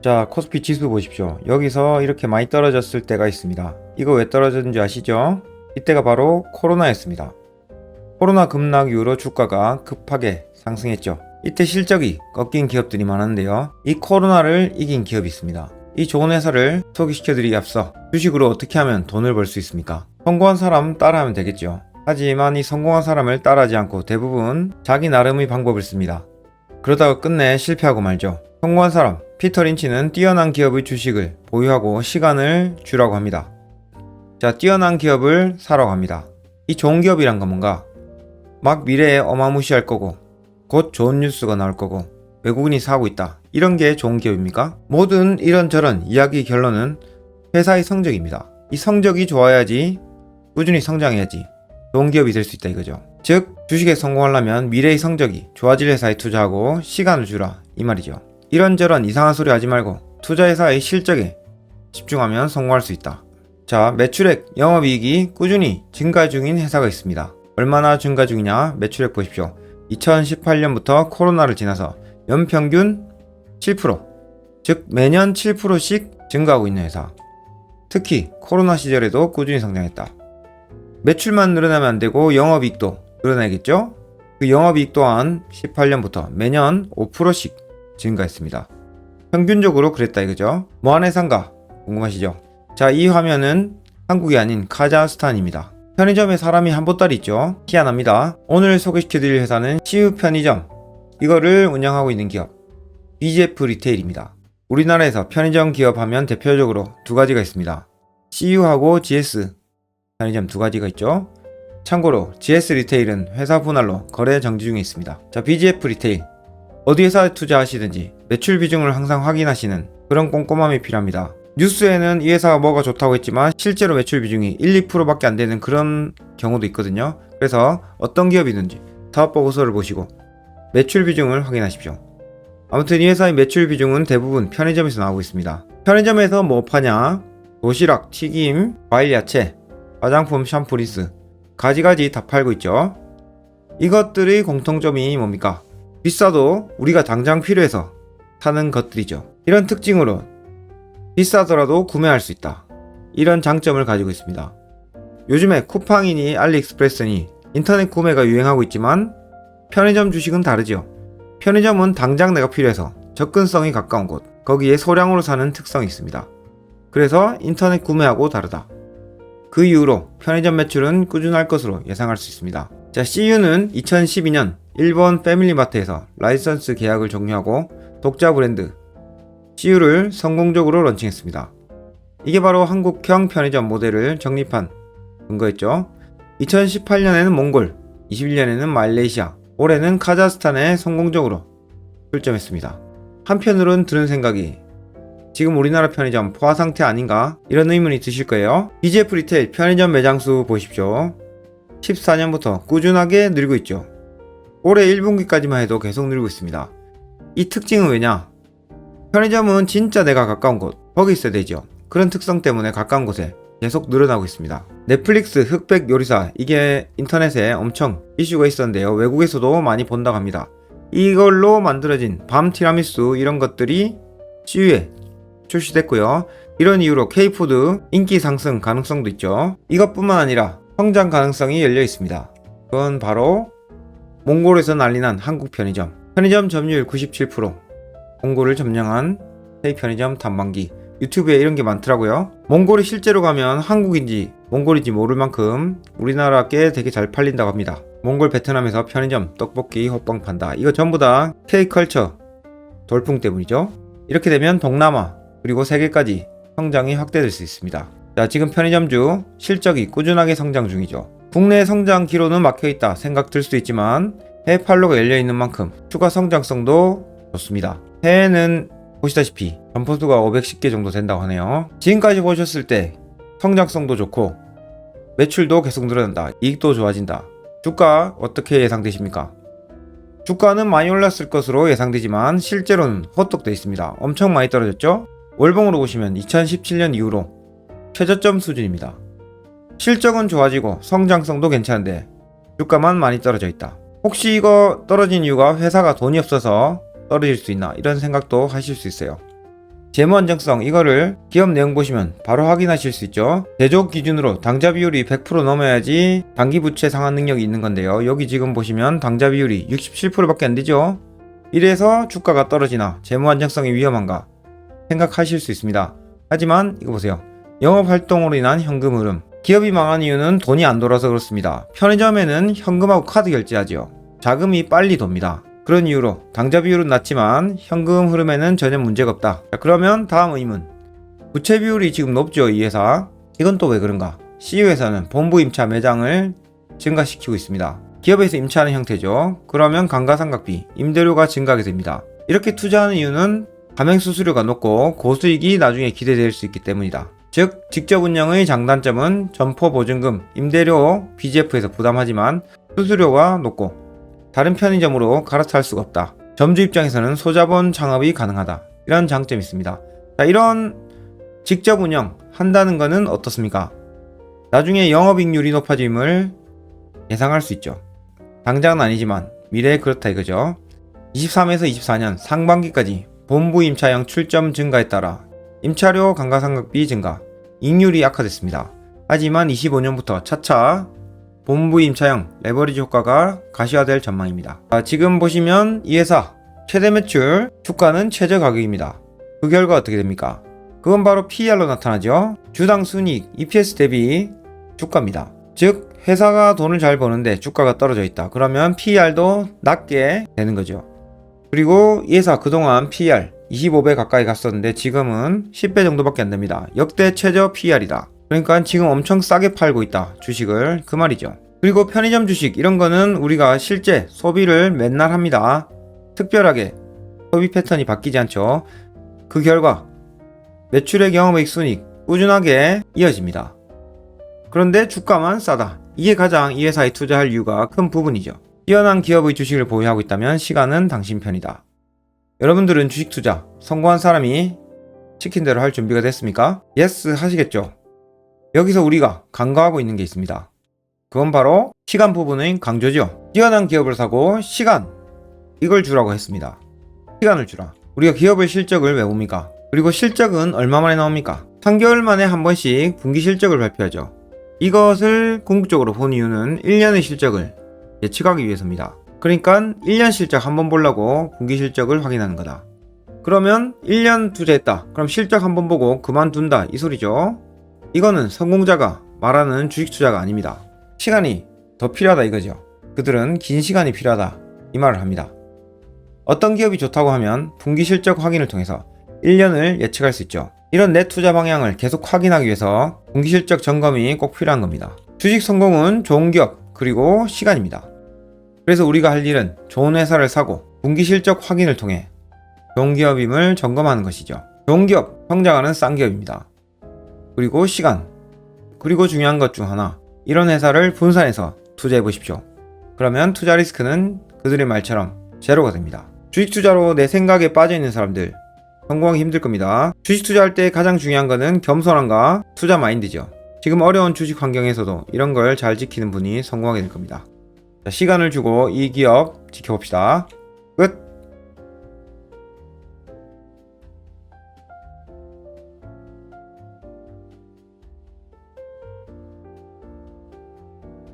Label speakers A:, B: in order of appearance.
A: 자, 코스피 지수 보십시오. 여기서 이렇게 많이 떨어졌을 때가 있습니다. 이거 왜 떨어졌는지 아시죠? 이때가 바로 코로나였습니다. 코로나 급락 이후로 주가가 급하게 상승했죠. 이때 실적이 꺾인 기업들이 많았는데요. 이 코로나를 이긴 기업이 있습니다. 이 좋은 회사를 소개시켜드리기 앞서 주식으로 어떻게 하면 돈을 벌 수 있습니까? 성공한 사람 따라하면 되겠죠. 하지만 이 성공한 사람을 따라하지 않고 대부분 자기 나름의 방법을 씁니다. 그러다가 끝내 실패하고 말죠. 성공한 사람 피터 린치는 뛰어난 기업의 주식을 보유하고 시간을 주라고 합니다. 자, 뛰어난 기업을 사라고 합니다. 이 좋은 기업이란 건 뭔가? 막 미래에 어마무시할 거고 곧 좋은 뉴스가 나올 거고 외국인이 사고 있다, 이런 게 좋은 기업입니까? 모든 이런저런 이야기 결론은 회사의 성적입니다. 이 성적이 좋아야지, 꾸준히 성장해야지 좋은 기업이 될 수 있다 이거죠. 즉 주식에 성공하려면 미래의 성적이 좋아질 회사에 투자하고 시간을 주라 이 말이죠. 이런저런 이상한 소리 하지 말고 투자 회사의 실적에 집중하면 성공할 수 있다. 자, 매출액, 영업이익이 꾸준히 증가 중인 회사가 있습니다. 얼마나 증가 중이냐? 매출액 보십시오. 2018년부터 코로나를 지나서 연평균 7%, 즉 매년 7%씩 증가하고 있는 회사. 특히 코로나 시절에도 꾸준히 성장했다. 매출만 늘어나면 안 되고 영업이익도 늘어나야겠죠? 그 영업이익 또한 18년부터 매년 5%씩 증가했습니다. 평균적으로 그랬다 이거죠. 뭐한 회사인가 궁금하시죠? 자, 이 화면은 한국이 아닌 카자흐스탄입니다. 편의점에 사람이 한 보따리 있죠? 희한합니다. 오늘 소개시켜드릴 회사는 CU 편의점, 이거를 운영하고 있는 기업 BGF 리테일입니다. 우리나라에서 편의점 기업하면 대표적으로 두 가지가 있습니다. CU하고 GS 편의점 두 가지가 있죠. 참고로 GS 리테일은 회사 분할로 거래 정지 중에 있습니다. 자, BGF 리테일, 어디 회사에 투자하시든지 매출 비중을 항상 확인하시는 그런 꼼꼼함이 필요합니다. 뉴스에는 이 회사가 뭐가 좋다고 했지만 실제로 매출 비중이 1, 2%밖에 안 되는 그런 경우도 있거든요. 그래서 어떤 기업이든지 사업보고서를 보시고 매출 비중을 확인하십시오. 아무튼 이 회사의 매출 비중은 대부분 편의점에서 나오고 있습니다. 편의점에서 뭐 파냐? 도시락, 튀김, 과일, 야채, 화장품, 샴푸, 린스 가지가지 다 팔고 있죠. 이것들의 공통점이 뭡니까? 비싸도 우리가 당장 필요해서 사는 것들이죠. 이런 특징으로 비싸더라도 구매할 수 있다, 이런 장점을 가지고 있습니다. 요즘에 쿠팡이니 알리익스프레스니 인터넷 구매가 유행하고 있지만 편의점 주식은 다르죠. 편의점은 당장 내가 필요해서 접근성이 가까운 곳, 거기에 소량으로 사는 특성이 있습니다. 그래서 인터넷 구매하고 다르다. 그 이후로 편의점 매출은 꾸준할 것으로 예상할 수 있습니다. 자, CU는 2012년 일본 패밀리마트에서 라이선스 계약을 종료하고 독자 브랜드 CU를 성공적으로 런칭했습니다. 이게 바로 한국형 편의점 모델을 정립한 근거였죠. 2018년에는 몽골, 21년에는 말레이시아, 올해는 카자흐스탄에 성공적으로 출점했습니다. 한편으론 드는 생각이 지금 우리나라 편의점 포화 상태 아닌가? 이런 의문이 드실 거예요. BGF 리테일 편의점 매장 수 보십시오. 14년부터 꾸준하게 늘고 있죠. 올해 1분기까지만 해도 계속 늘고 있습니다. 이 특징은 왜냐? 편의점은 진짜 내가 가까운 곳, 거기 있어야 되죠. 그런 특성 때문에 가까운 곳에 계속 늘어나고 있습니다. 넷플릭스 흑백 요리사, 이게 인터넷에 엄청 이슈가 있었는데요. 외국에서도 많이 본다고 합니다. 이걸로 만들어진 밤 티라미수, 이런 것들이 CU에 출시됐고요. 이런 이유로 K푸드 인기 상승 가능성도 있죠. 이것뿐만 아니라 성장 가능성이 열려 있습니다. 그건 바로 몽골에서 난리난 한국 편의점. 편의점 점유율 97%, 몽골을 점령한 새 편의점 탐방기. 유튜브에 이런 게 많더라고요. 몽골이 실제로 가면 한국인지 몽골인지 모를 만큼 우리나라 게 되게 잘 팔린다고 합니다. 몽골 베트남에서 편의점 떡볶이 호빵 판다, 이거 전부 다 K컬처 돌풍 때문이죠. 이렇게 되면 동남아 그리고 세계까지 성장이 확대될 수 있습니다. 자, 지금 편의점주 실적이 꾸준하게 성장 중이죠. 국내 성장 기로는 막혀있다 생각 들 수도 있지만 해외 판로가 열려있는 만큼 추가 성장성도 좋습니다. 해외는 보시다시피 점포수가 510개 정도 된다고 하네요. 지금까지 보셨을 때 성장성도 좋고 매출도 계속 늘어난다, 이익도 좋아진다. 주가 어떻게 예상되십니까? 주가는 많이 올랐을 것으로 예상되지만 실제로는 호떡돼 있습니다. 엄청 많이 떨어졌죠? 월봉으로 보시면 2017년 이후로 최저점 수준입니다. 실적은 좋아지고 성장성도 괜찮은데 주가만 많이 떨어져 있다. 혹시 이거 떨어진 이유가 회사가 돈이 없어서 떨어질 수 있나, 이런 생각도 하실 수 있어요. 재무 안정성, 이거를 기업 내용 보시면 바로 확인하실 수 있죠. 제조 기준으로 당좌 비율이 100% 넘어야지 단기 부채 상환 능력이 있는 건데요. 여기 지금 보시면 당좌 비율이 67%밖에 안 되죠. 이래서 주가가 떨어지나 재무 안정성이 위험한가 생각하실 수 있습니다. 하지만 이거 보세요. 영업 활동으로 인한 현금 흐름. 기업이 망한 이유는 돈이 안 돌아서 그렇습니다. 편의점에는 현금하고 카드 결제하죠. 자금이 빨리 돕니다. 그런 이유로 당좌 비율은 낮지만 현금 흐름에는 전혀 문제가 없다. 자, 그러면 다음 의문. 부채 비율이 지금 높죠, 이 회사. 이건 또 왜 그런가? CU에서는 본부 임차 매장을 증가시키고 있습니다. 기업에서 임차하는 형태죠. 그러면 감가상각비, 임대료가 증가하게 됩니다. 이렇게 투자하는 이유는 가맹 수수료가 높고 고수익이 나중에 기대될 수 있기 때문이다. 즉, 직접 운영의 장단점은 점포 보증금, 임대료 BGF에서 부담하지만 수수료가 높고 다른 편의점으로 갈아탈 수가 없다. 점주 입장에서는 소자본 창업이 가능하다. 이런 장점이 있습니다. 자, 이런 직접 운영 한다는 것은 어떻습니까? 나중에 영업이익률이 높아짐을 예상할 수 있죠. 당장은 아니지만 미래에 그렇다 이거죠. 23에서 24년 상반기까지 본부 임차형 출점 증가에 따라 임차료 감가상각비 증가, 이익률이 악화됐습니다. 하지만 25년부터 차차 본부 임차형 레버리지 효과가 가시화될 전망입니다. 지금 보시면 이 회사 최대 매출, 주가는 최저 가격입니다. 그 결과 어떻게 됩니까? 그건 바로 PER로 나타나죠. 주당 순이익, EPS 대비 주가입니다. 즉 회사가 돈을 잘 버는데 주가가 떨어져 있다. 그러면 PER도 낮게 되는 거죠. 그리고 이 회사 그동안 PER 25배 가까이 갔었는데 지금은 10배 정도밖에 안 됩니다. 역대 최저 PER이다. 그러니까 지금 엄청 싸게 팔고 있다, 주식을. 그 말이죠. 그리고 편의점 주식 이런 거는 우리가 실제 소비를 맨날 합니다. 특별하게 소비 패턴이 바뀌지 않죠. 그 결과 매출액, 영업이익, 순이익 꾸준하게 이어집니다. 그런데 주가만 싸다. 이게 가장 이 회사에 투자할 이유가 큰 부분이죠. 뛰어난 기업의 주식을 보유하고 있다면 시간은 당신 편이다. 여러분들은 주식 투자 성공한 사람이 시킨 대로 할 준비가 됐습니까? 예스 하시겠죠. 여기서 우리가 간과하고 있는 게 있습니다. 그건 바로 시간 부분의 강조죠. 뛰어난 기업을 사고 시간, 이걸 주라고 했습니다. 시간을 주라. 우리가 기업의 실적을 왜 봅니까? 그리고 실적은 얼마 만에 나옵니까? 3개월 만에 한 번씩 분기 실적을 발표하죠. 이것을 궁극적으로 본 이유는 1년의 실적을 예측하기 위해서입니다. 그러니까 1년 실적 한번 보려고 분기 실적을 확인하는 거다. 그러면 1년 투자했다. 그럼 실적 한번 보고 그만둔다, 이 소리죠. 이거는 성공자가 말하는 주식 투자가 아닙니다. 시간이 더 필요하다 이거죠. 그들은 긴 시간이 필요하다, 이 말을 합니다. 어떤 기업이 좋다고 하면 분기 실적 확인을 통해서 1년을 예측할 수 있죠. 이런 내 투자 방향을 계속 확인하기 위해서 분기 실적 점검이 꼭 필요한 겁니다. 주식 성공은 좋은 기업, 그리고 시간입니다. 그래서 우리가 할 일은 좋은 회사를 사고 분기 실적 확인을 통해 좋은 기업임을 점검하는 것이죠. 좋은 기업, 성장하는 싼 기업입니다. 그리고 시간, 그리고 중요한 것 중 하나, 이런 회사를 분산해서 투자해 보십시오. 그러면 투자 리스크는 그들의 말처럼 제로가 됩니다. 주식 투자로 내 생각에 빠져 있는 사람들 성공하기 힘들 겁니다. 주식 투자할 때 가장 중요한 것은 겸손함과 투자 마인드죠. 지금 어려운 주식 환경에서도 이런 걸 잘 지키는 분이 성공하게 될 겁니다. 자, 시간을 주고 이 기업 지켜봅시다.